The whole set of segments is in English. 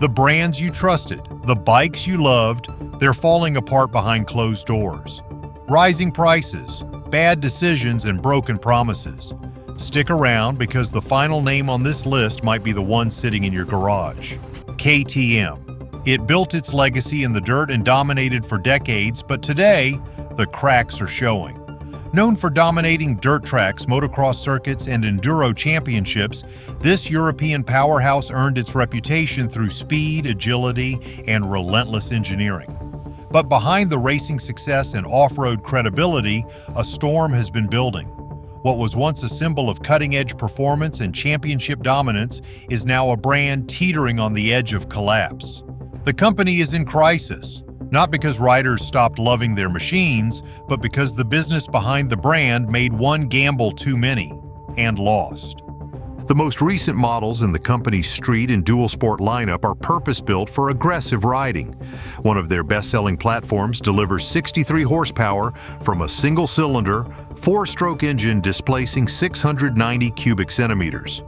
The brands you trusted, the bikes you loved, they're falling apart behind closed doors. Rising prices, bad decisions, and broken promises. Stick around because the final name on this list might be the one sitting in your garage. KTM. It built its legacy in the dirt and dominated for decades, but today, the cracks are showing. Known for dominating dirt tracks, motocross circuits, and enduro championships, this European powerhouse earned its reputation through speed, agility, and relentless engineering. But behind the racing success and off-road credibility, a storm has been building. What was once a symbol of cutting-edge performance and championship dominance is now a brand teetering on the edge of collapse. The company is in crisis, not because riders stopped loving their machines, but because the business behind the brand made one gamble too many and lost. The most recent models in the company's street and dual sport lineup are purpose-built for aggressive riding. One of their best-selling platforms delivers 63 horsepower from a single-cylinder, 4-stroke engine displacing 690 cubic centimeters.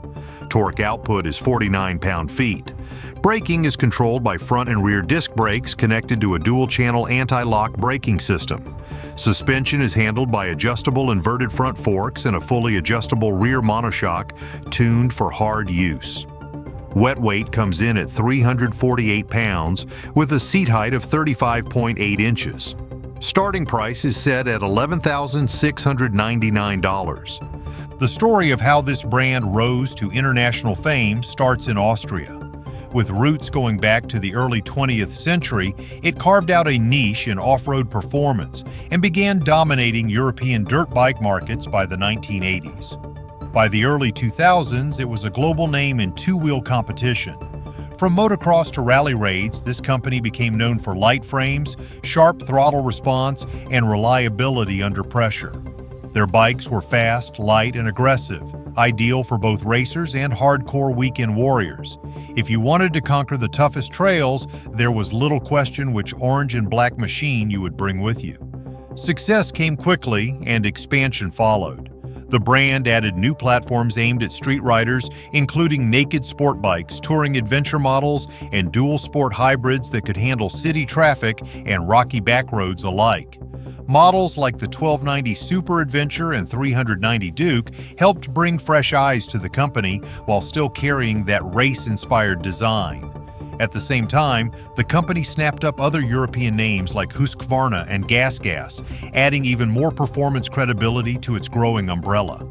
Torque output is 49 pound-feet. Braking is controlled by front and rear disc brakes connected to a dual-channel anti-lock braking system. Suspension is handled by adjustable inverted front forks and a fully adjustable rear monoshock tuned for hard use. Wet weight comes in at 348 pounds with a seat height of 35.8 inches. Starting price is set at $11,699. The story of how this brand rose to international fame starts in Austria. With roots going back to the early 20th century, it carved out a niche in off-road performance and began dominating European dirt bike markets by the 1980s. By the early 2000s, it was a global name in two-wheel competition. From motocross to rally raids, this company became known for light frames, sharp throttle response, and reliability under pressure. Their bikes were fast, light, and aggressive, ideal for both racers and hardcore weekend warriors. If you wanted to conquer the toughest trails, there was little question which orange and black machine you would bring with you. Success came quickly, and expansion followed. The brand added new platforms aimed at street riders, including naked sport bikes, touring adventure models, and dual sport hybrids that could handle city traffic and rocky back roads alike. Models like the 1290 Super Adventure and 390 Duke helped bring fresh eyes to the company while still carrying that race-inspired design. At the same time, the company snapped up other European names like Husqvarna and GasGas, adding even more performance credibility to its growing umbrella.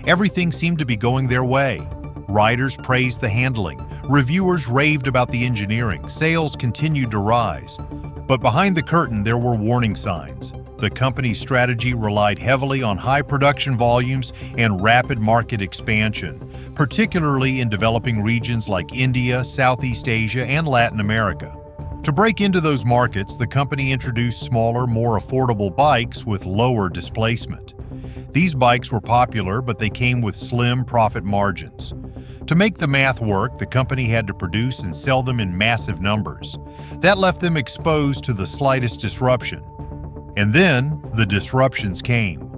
Everything seemed to be going their way. Riders praised the handling, reviewers raved about the engineering, sales continued to rise. But behind the curtain, there were warning signs. The company's strategy relied heavily on high production volumes and rapid market expansion, particularly in developing regions like India, Southeast Asia, and Latin America. To break into those markets, the company introduced smaller, more affordable bikes with lower displacement. These bikes were popular, but they came with slim profit margins. To make the math work, the company had to produce and sell them in massive numbers. That left them exposed to the slightest disruption. And then, the disruptions came.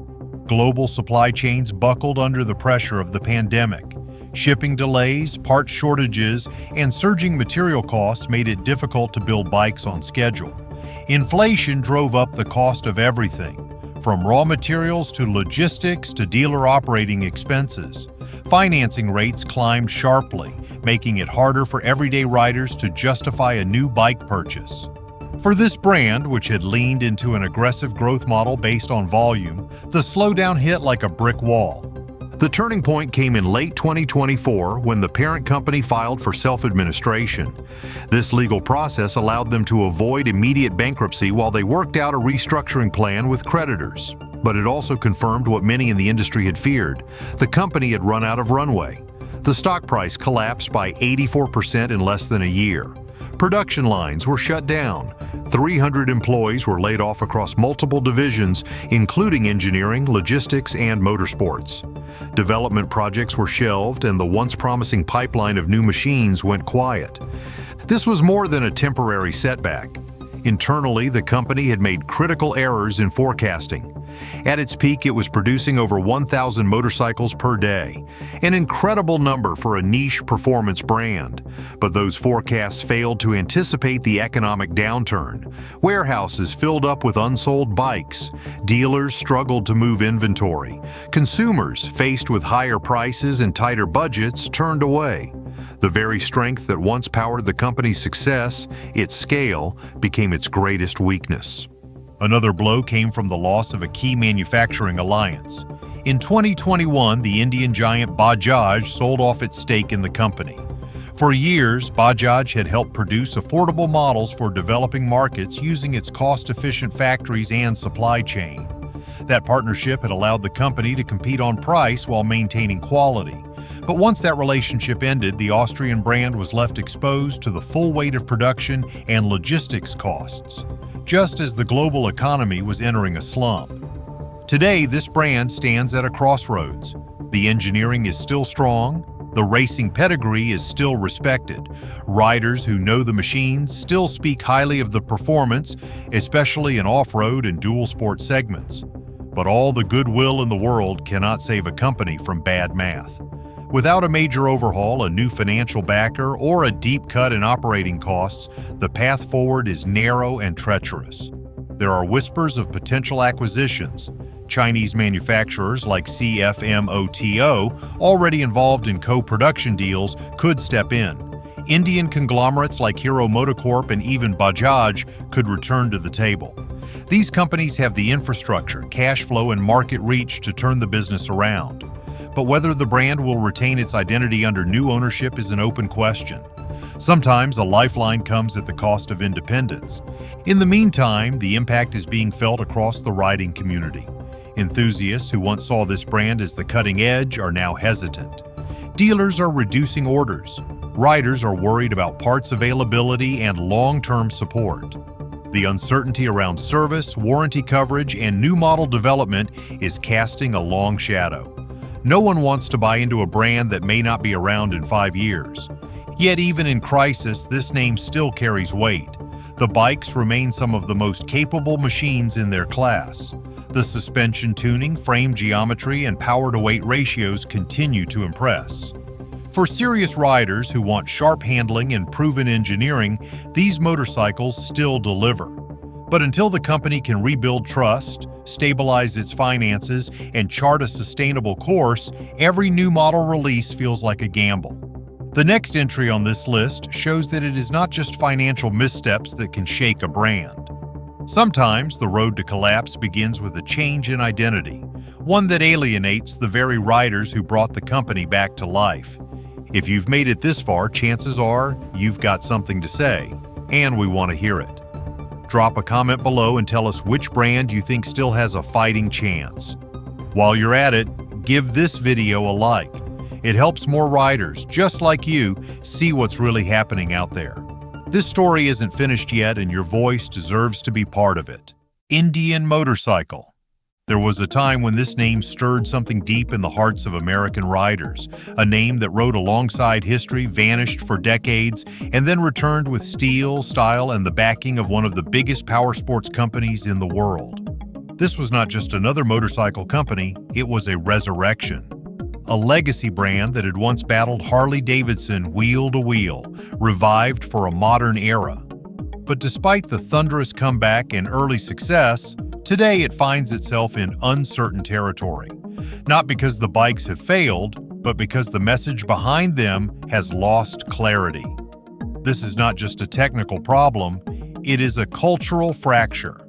Global supply chains buckled under the pressure of the pandemic. Shipping delays, part shortages, and surging material costs made it difficult to build bikes on schedule. Inflation drove up the cost of everything, from raw materials to logistics to dealer operating expenses. Financing rates climbed sharply, making it harder for everyday riders to justify a new bike purchase. For this brand, which had leaned into an aggressive growth model based on volume, the slowdown hit like a brick wall. The turning point came in late 2024 when the parent company filed for self-administration. This legal process allowed them to avoid immediate bankruptcy while they worked out a restructuring plan with creditors. But it also confirmed what many in the industry had feared. The company had run out of runway. The stock price collapsed by 84% in less than a year. Production lines were shut down. 300 employees were laid off across multiple divisions, including engineering, logistics, and motorsports. Development projects were shelved, and the once promising pipeline of new machines went quiet. This was more than a temporary setback. Internally, the company had made critical errors in forecasting. At its peak, it was producing over 1,000 motorcycles per day, an incredible number for a niche performance brand. But those forecasts failed to anticipate the economic downturn. Warehouses filled up with unsold bikes. Dealers struggled to move inventory. Consumers, faced with higher prices and tighter budgets, turned away. The very strength that once powered the company's success, its scale, became its greatest weakness. Another blow came from the loss of a key manufacturing alliance. In 2021, the Indian giant Bajaj sold off its stake in the company. For years, Bajaj had helped produce affordable models for developing markets using its cost-efficient factories and supply chain. That partnership had allowed the company to compete on price while maintaining quality. But once that relationship ended, the Austrian brand was left exposed to the full weight of production and logistics costs, just as the global economy was entering a slump. Today, this brand stands at a crossroads. The engineering is still strong, the racing pedigree is still respected. Riders who know the machines still speak highly of the performance, especially in off-road and dual sport segments. But all the goodwill in the world cannot save a company from bad math. Without a major overhaul, a new financial backer, or a deep cut in operating costs, the path forward is narrow and treacherous. There are whispers of potential acquisitions. Chinese manufacturers like snftmedia, already involved in co-production deals, could step in. Indian conglomerates like Hero MotoCorp and even Bajaj could return to the table. These companies have the infrastructure, cash flow, and market reach to turn the business around. But whether the brand will retain its identity under new ownership is an open question. Sometimes a lifeline comes at the cost of independence. In the meantime, the impact is being felt across the riding community. Enthusiasts who once saw this brand as the cutting edge are now hesitant. Dealers are reducing orders. Riders are worried about parts availability and long-term support. The uncertainty around service, warranty coverage, and new model development is casting a long shadow. No one wants to buy into a brand that may not be around in 5 years. Yet even in crisis, this name still carries weight. The bikes remain some of the most capable machines in their class. The suspension tuning, frame geometry, and power-to-weight ratios continue to impress. For serious riders who want sharp handling and proven engineering, these motorcycles still deliver. But until the company can rebuild trust, stabilize its finances, and chart a sustainable course, every new model release feels like a gamble. The next entry on this list shows that it is not just financial missteps that can shake a brand. Sometimes the road to collapse begins with a change in identity, one that alienates the very riders who brought the company back to life. If you've made it this far, chances are you've got something to say, and we want to hear it. Drop a comment below and tell us which brand you think still has a fighting chance. While you're at it, give this video a like. It helps more riders, just like you, see what's really happening out there. This story isn't finished yet, and your voice deserves to be part of it. Indian motorcycle. There was a time when this name stirred something deep in the hearts of American riders, a name that rode alongside history, vanished for decades, and then returned with steel, style, and the backing of one of the biggest power sports companies in the world. This was not just another motorcycle company, it was a resurrection. A legacy brand that had once battled Harley-Davidson wheel to wheel, revived for a modern era. But despite the thunderous comeback and early success, today it finds itself in uncertain territory. Not because the bikes have failed, but because the message behind them has lost clarity. This is not just a technical problem, it is a cultural fracture.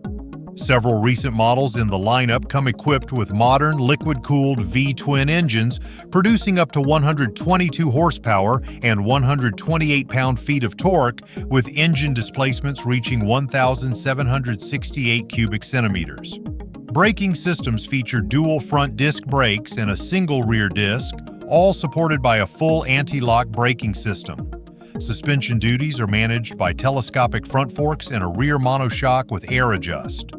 Several recent models in the lineup come equipped with modern liquid-cooled V-twin engines, producing up to 122 horsepower and 128 pound-feet of torque, with engine displacements reaching 1,768 cubic centimeters. Braking systems feature dual front disc brakes and a single rear disc, all supported by a full anti-lock braking system. Suspension duties are managed by telescopic front forks and a rear monoshock with air adjust.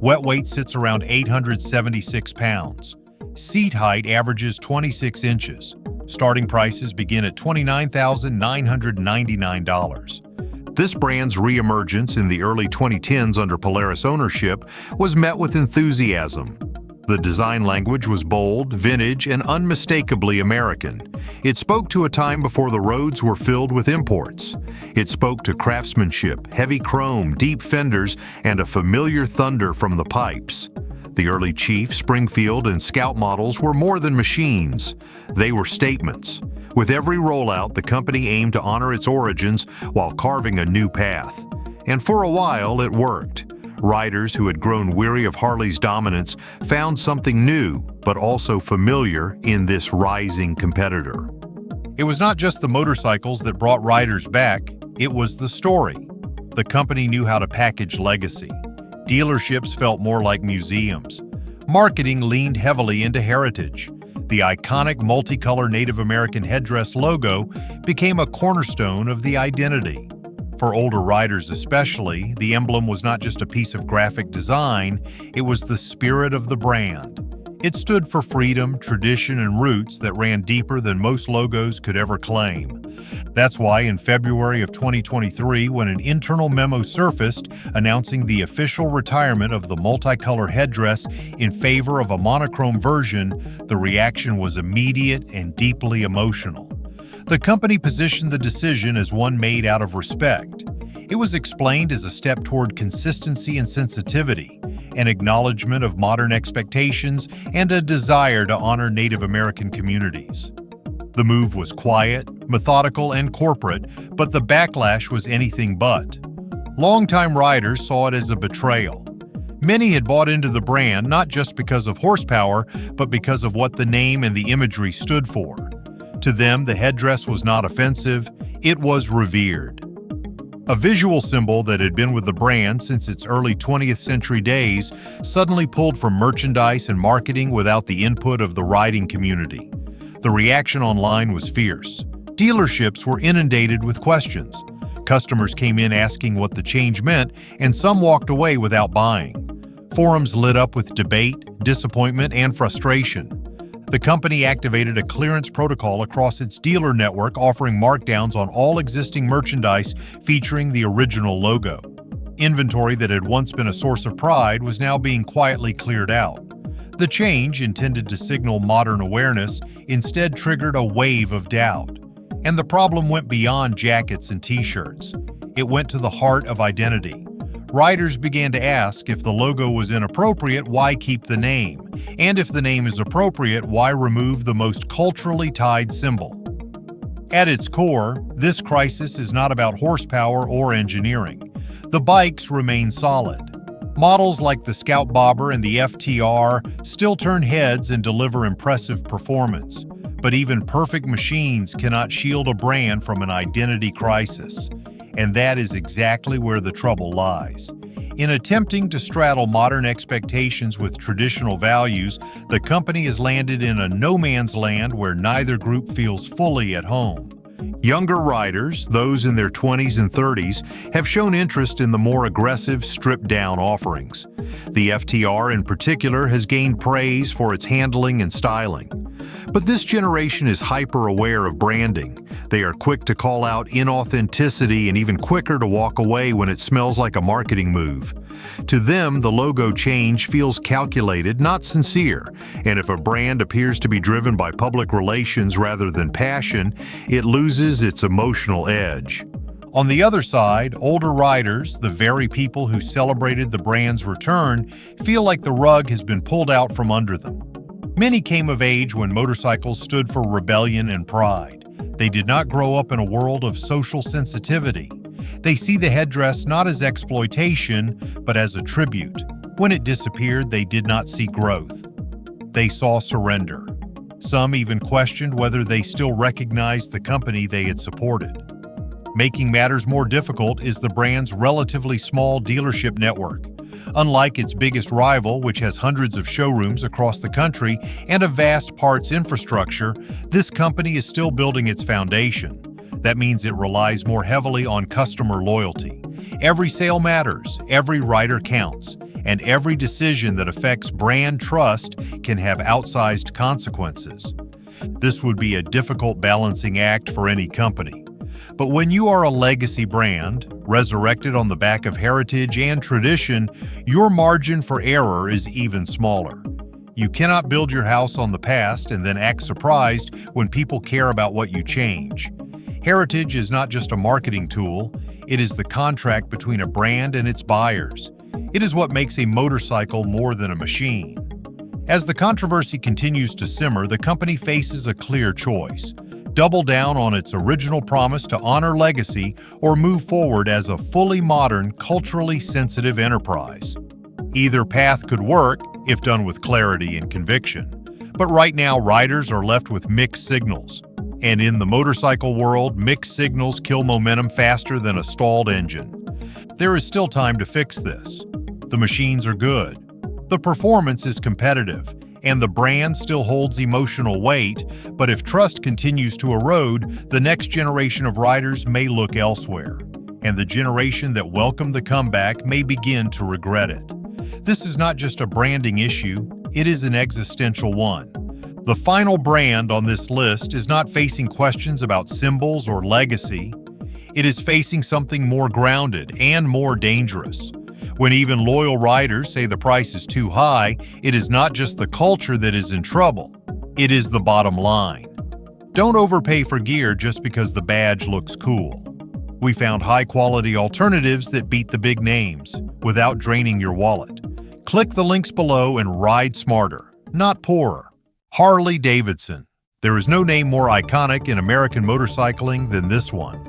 Wet weight sits around 876 pounds. Seat height averages 26 inches. Starting prices begin at $29,999. This brand's reemergence in the early 2010s under Polaris ownership was met with enthusiasm. The design language was bold, vintage, and unmistakably American. It spoke to a time before the roads were filled with imports. It spoke to craftsmanship, heavy chrome, deep fenders, and a familiar thunder from the pipes. The early Chief, Springfield, and Scout models were more than machines. They were statements. With every rollout, the company aimed to honor its origins while carving a new path. And for a while, it worked. Riders who had grown weary of Harley's dominance found something new, but also familiar, in this rising competitor. It was not just the motorcycles that brought riders back, it was the story. The company knew how to package legacy. Dealerships felt more like museums. Marketing leaned heavily into heritage. The iconic multicolor Native American headdress logo became a cornerstone of the identity. For older riders especially, the emblem was not just a piece of graphic design, it was the spirit of the brand. It stood for freedom, tradition, and roots that ran deeper than most logos could ever claim. That's why in February of 2023, when an internal memo surfaced announcing the official retirement of the multicolor headdress in favor of a monochrome version, the reaction was immediate and deeply emotional. The company positioned the decision as one made out of respect. It was explained as a step toward consistency and sensitivity, an acknowledgement of modern expectations, and a desire to honor Native American communities. The move was quiet, methodical, and corporate, but the backlash was anything but. Longtime riders saw it as a betrayal. Many had bought into the brand not just because of horsepower, but because of what the name and the imagery stood for. To them, the headdress was not offensive, it was revered. A visual symbol that had been with the brand since its early 20th century days suddenly pulled from merchandise and marketing without the input of the riding community. The reaction online was fierce. Dealerships were inundated with questions. Customers came in asking what the change meant, and some walked away without buying. Forums lit up with debate, disappointment, and frustration. The company activated a clearance protocol across its dealer network, offering markdowns on all existing merchandise featuring the original logo. Inventory that had once been a source of pride was now being quietly cleared out. The change, intended to signal modern awareness, instead triggered a wave of doubt. And the problem went beyond jackets and t-shirts. It went to the heart of identity. Riders began to ask, if the logo was inappropriate, why keep the name? And if the name is appropriate, why remove the most culturally tied symbol? At its core, this crisis is not about horsepower or engineering. The bikes remain solid. Models like the Scout Bobber and the FTR still turn heads and deliver impressive performance. But even perfect machines cannot shield a brand from an identity crisis. And that is exactly where the trouble lies. In attempting to straddle modern expectations with traditional values, the company has landed in a no-man's land where neither group feels fully at home. Younger riders, those in their 20s and 30s, have shown interest in the more aggressive, stripped-down offerings. The FTR in particular has gained praise for its handling and styling. But this generation is hyper-aware of branding. They are quick to call out inauthenticity and even quicker to walk away when it smells like a marketing move. To them, the logo change feels calculated, not sincere, and if a brand appears to be driven by public relations rather than passion, it loses its emotional edge. On the other side, older riders, the very people who celebrated the brand's return, feel like the rug has been pulled out from under them. Many came of age when motorcycles stood for rebellion and pride. They did not grow up in a world of social sensitivity. They see the headdress not as exploitation, but as a tribute. When it disappeared, they did not see growth. They saw surrender. Some even questioned whether they still recognized the company they had supported. Making matters more difficult is the brand's relatively small dealership network. Unlike its biggest rival, which has hundreds of showrooms across the country and a vast parts infrastructure, this company is still building its foundation. That means it relies more heavily on customer loyalty. Every sale matters, every rider counts, and every decision that affects brand trust can have outsized consequences. This would be a difficult balancing act for any company. But when you are a legacy brand, resurrected on the back of heritage and tradition, your margin for error is even smaller. You cannot build your house on the past and then act surprised when people care about what you change. Heritage is not just a marketing tool, it is the contract between a brand and its buyers. It is what makes a motorcycle more than a machine. As the controversy continues to simmer, the company faces a clear choice: double down on its original promise to honor legacy or move forward as a fully modern, culturally sensitive enterprise. Either path could work if done with clarity and conviction, but right now riders are left with mixed signals. And in the motorcycle world, mixed signals kill momentum faster than a stalled engine. There is still time to fix this. The machines are good, the performance is competitive, and the brand still holds emotional weight, but if trust continues to erode, the next generation of riders may look elsewhere, and the generation that welcomed the comeback may begin to regret it. This is not just a branding issue, it is an existential one. The final brand on this list is not facing questions about symbols or legacy. It is facing something more grounded and more dangerous. When even loyal riders say the price is too high, it is not just the culture that is in trouble, it is the bottom line. Don't overpay for gear just because the badge looks cool. We found high-quality alternatives that beat the big names without draining your wallet. Click the links below and ride smarter, not poorer. Harley-Davidson. There is no name more iconic in American motorcycling than this one.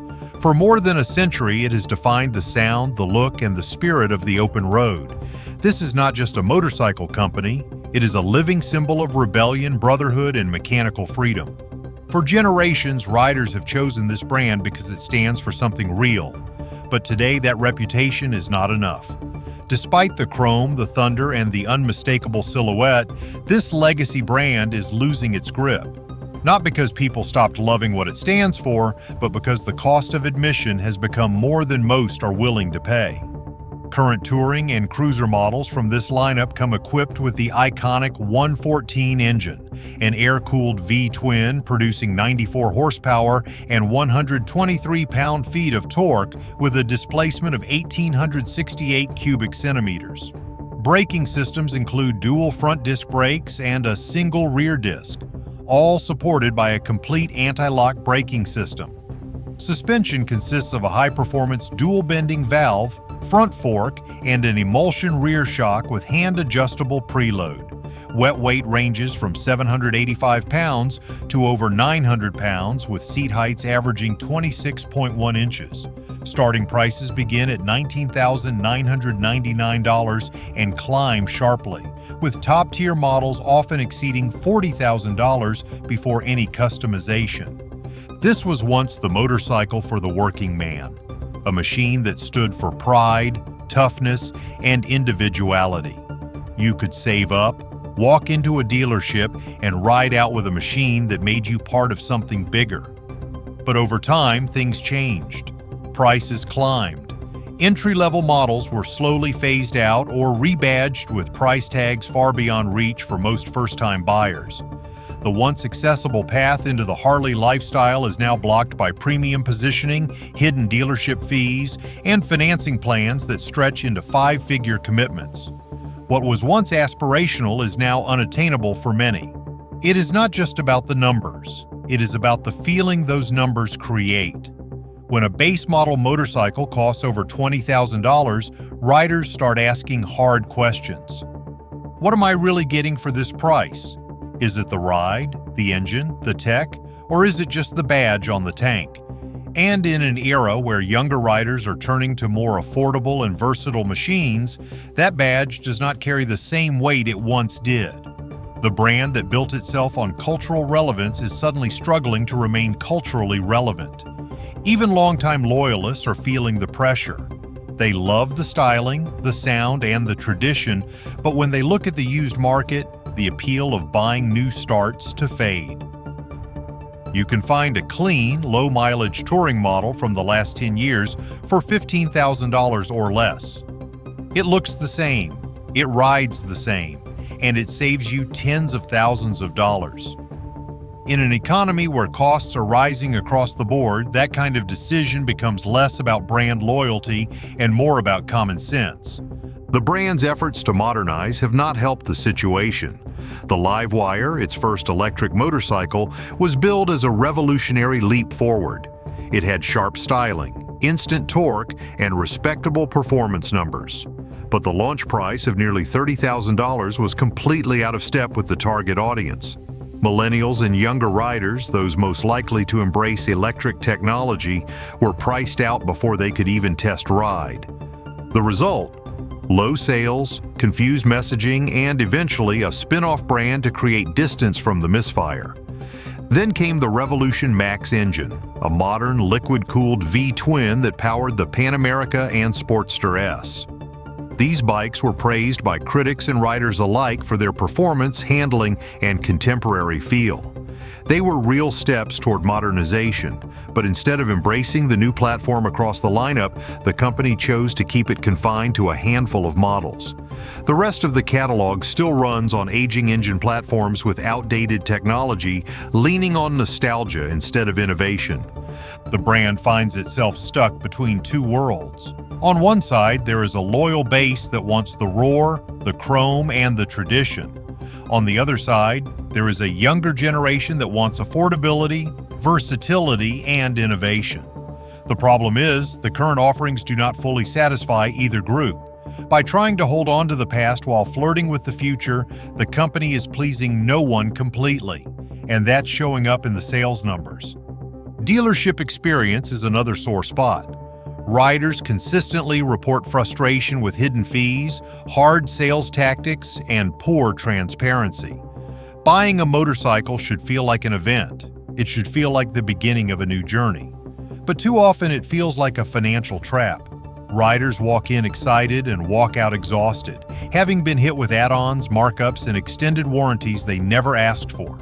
For more than a century, it has defined the sound, the look, and the spirit of the open road. This is not just a motorcycle company, it is a living symbol of rebellion, brotherhood, and mechanical freedom. For generations, riders have chosen this brand because it stands for something real. But today, that reputation is not enough. Despite the chrome, the thunder, and the unmistakable silhouette, this legacy brand is losing its grip. Not because people stopped loving what it stands for, but because the cost of admission has become more than most are willing to pay. Current touring and cruiser models from this lineup come equipped with the iconic 114 engine, an air-cooled V-twin producing 94 horsepower and 123 pound-feet of torque with a displacement of 1,868 cubic centimeters. Braking systems include dual front disc brakes and a single rear disc, all supported by a complete anti-lock braking system. Suspension consists of a high-performance dual-bending valve, front fork, and an emulsion rear shock with hand-adjustable preload. Wet weight ranges from 785 pounds to over 900 pounds, with seat heights averaging 26.1 inches. Starting prices begin at $19,999 and climb sharply, with top-tier models often exceeding $40,000 before any customization. This was once the motorcycle for the working man, a machine that stood for pride, toughness, and individuality. You could save up, walk into a dealership, and ride out with a machine that made you part of something bigger. But over time, things changed. Prices climbed. Entry-level models were slowly phased out or rebadged with price tags far beyond reach for most first-time buyers. The once accessible path into the Harley lifestyle is now blocked by premium positioning, hidden dealership fees, and financing plans that stretch into five-figure commitments. What was once aspirational is now unattainable for many. It is not just about the numbers, it is about the feeling those numbers create. When a base model motorcycle costs over $20,000, riders start asking hard questions. What am I really getting for this price? Is it the ride, the engine, the tech, or is it just the badge on the tank? And in an era where younger riders are turning to more affordable and versatile machines, that badge does not carry the same weight it once did. The brand that built itself on cultural relevance is suddenly struggling to remain culturally relevant. Even longtime loyalists are feeling the pressure. They love the styling, the sound, and the tradition, but when they look at the used market, the appeal of buying new starts to fade. You can find a clean, low-mileage touring model from the last 10 years for $15,000 or less. It looks the same, it rides the same, and it saves you tens of thousands of dollars. In an economy where costs are rising across the board, that kind of decision becomes less about brand loyalty and more about common sense. The brand's efforts to modernize have not helped the situation. The Livewire, its first electric motorcycle, was billed as a revolutionary leap forward. It had sharp styling, instant torque, and respectable performance numbers. But the launch price of nearly $30,000 was completely out of step with the target audience. Millennials and younger riders, those most likely to embrace electric technology, were priced out before they could even test ride. The result? Low sales, confused messaging, and eventually a spin-off brand to create distance from the misfire. Then came the Revolution Max engine, a modern liquid-cooled V-twin that powered the Pan America and Sportster S. These bikes were praised by critics and riders alike for their performance, handling, and contemporary feel. They were real steps toward modernization, but instead of embracing the new platform across the lineup, the company chose to keep it confined to a handful of models. The rest of the catalog still runs on aging engine platforms with outdated technology, leaning on nostalgia instead of innovation. The brand finds itself stuck between two worlds. On one side, there is a loyal base that wants the roar, the chrome, and the tradition. On the other side, there is a younger generation that wants affordability, versatility, and innovation. The problem is, the current offerings do not fully satisfy either group. By trying to hold on to the past while flirting with the future, the company is pleasing no one completely, and that's showing up in the sales numbers. Dealership experience is another sore spot. Riders consistently report frustration with hidden fees, hard sales tactics, and poor transparency. Buying a motorcycle should feel like an event. It should feel like the beginning of a new journey. But too often it feels like a financial trap. Riders walk in excited and walk out exhausted, having been hit with add-ons, markups, and extended warranties they never asked for.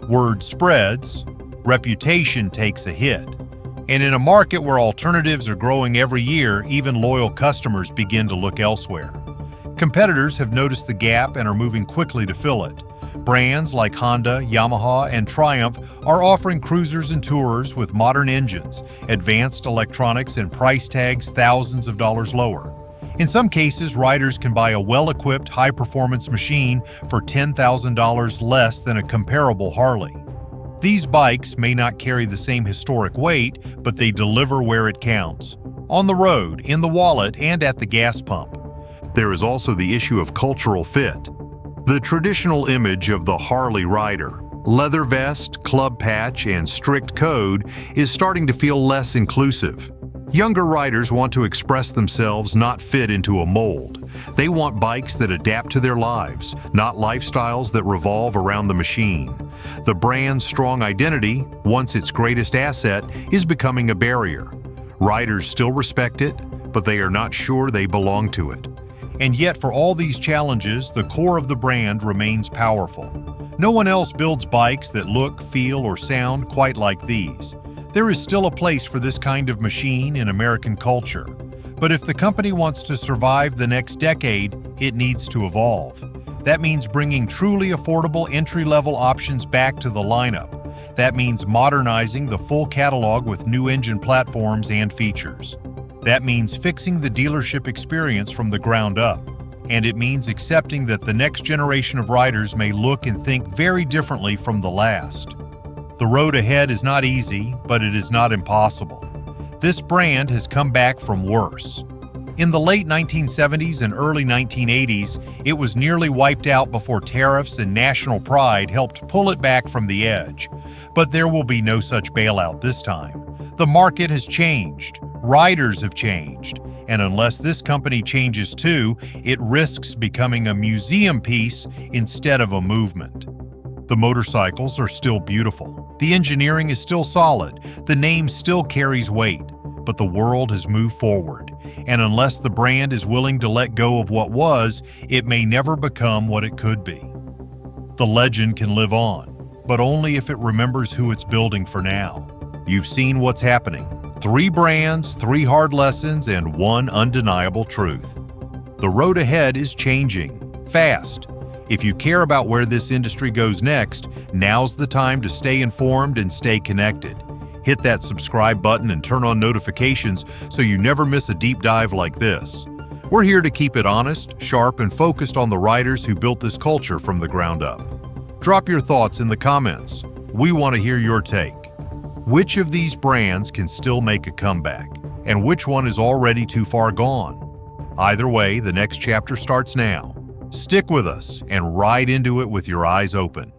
Word spreads, reputation takes a hit. And in a market where alternatives are growing every year, even loyal customers begin to look elsewhere. Competitors have noticed the gap and are moving quickly to fill it. Brands like Honda, Yamaha, and Triumph are offering cruisers and tourers with modern engines, advanced electronics, and price tags thousands of dollars lower. In some cases, riders can buy a well-equipped, high-performance machine for $10,000 less than a comparable Harley. These bikes may not carry the same historic weight, but they deliver where it counts. On the road, in the wallet, and at the gas pump. There is also the issue of cultural fit. The traditional image of the Harley rider, leather vest, club patch, and strict code, is starting to feel less inclusive. Younger riders want to express themselves, not fit into a mold. They want bikes that adapt to their lives, not lifestyles that revolve around the machine. The brand's strong identity, once its greatest asset, is becoming a barrier. Riders still respect it, but they are not sure they belong to it. And yet, for all these challenges, the core of the brand remains powerful. No one else builds bikes that look, feel, or sound quite like these. There is still a place for this kind of machine in American culture. But if the company wants to survive the next decade, it needs to evolve. That means bringing truly affordable entry-level options back to the lineup. That means modernizing the full catalog with new engine platforms and features. That means fixing the dealership experience from the ground up. And it means accepting that the next generation of riders may look and think very differently from the last. The road ahead is not easy, but it is not impossible. This brand has come back from worse. In the late 1970s and early 1980s, it was nearly wiped out before tariffs and national pride helped pull it back from the edge. But there will be no such bailout this time. The market has changed, riders have changed, and unless this company changes too, it risks becoming a museum piece instead of a movement. The motorcycles are still beautiful, the engineering is still solid, the name still carries weight, but the world has moved forward, and unless the brand is willing to let go of what was, it may never become what it could be. The legend can live on, but only if it remembers who it's building for now. You've seen what's happening. 3 brands, 3 hard lessons, and 1 undeniable truth. The road ahead is changing, fast. If you care about where this industry goes next, now's the time to stay informed and stay connected. Hit that subscribe button and turn on notifications so you never miss a deep dive like this. We're here to keep it honest, sharp, and focused on the riders who built this culture from the ground up. Drop your thoughts in the comments. We want to hear your take. Which of these brands can still make a comeback, and which one is already too far gone? Either way, the next chapter starts now. Stick with us and ride into it with your eyes open.